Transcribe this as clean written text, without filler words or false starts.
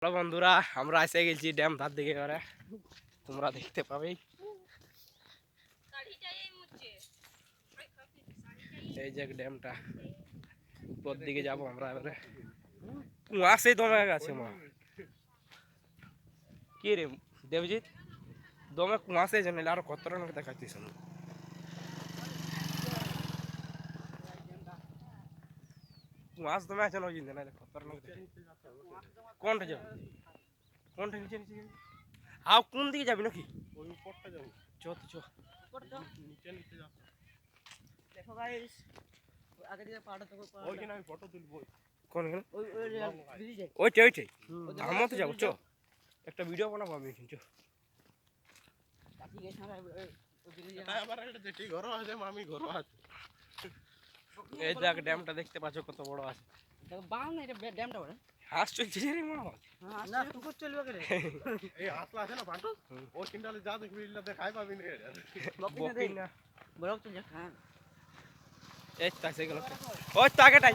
Hello বন্ধুরা, আমরা এসে গেছি ড্যাম ধার দিকে। এবারে তোমরা দেখতে পাবেই এই যে ড্যামটা। উপর দিকে যাবো আমরা এবারে। কুয়াশাই দমে গেছে মা। কি রে দেবজিৎ, দমে কুয়াশাই জানি আরো কত রকম দেখাচ্ছিস। কুয়াশ দমে আছে নয় জিন্দে না কত রকম। কোনটা যাবো, কোনটা নিচে নিচে যাবি? আও কোন দিকে যাবি নাকি? ওই উপরটা যাবো। চ চ নিচে নিচে যা। দেখো গাইস, আগে দিকে পাড়া তো ওই কিনা আমি ফটো তুলবো। কোন কোন? ওই ব্রিজে ওইটাই ওইটাই। আমরা তো যাবো, চ একটা ভিডিও বানাবো আমি কিন্তু। বাকি গেছ না ওই ব্রিজে আবার একটা যেটি ঘর আছে মামি ঘর আছে। এই দেখ ড্যামটা দেখতে পাচ্ছ কত বড় আছে। দেখো বাল না, এটা ড্যামটা বড়। হাঁস চলছে রে মা। না কুকুর চলবে করে। এই হাঁসলা আছে না পান্টু, ও কিন্ডালে যা দেখবি ইল্লা দেখাই পাবি না। বকিনা বড় তো দেখা। এই তাই গেল। ওই তাকেটাই।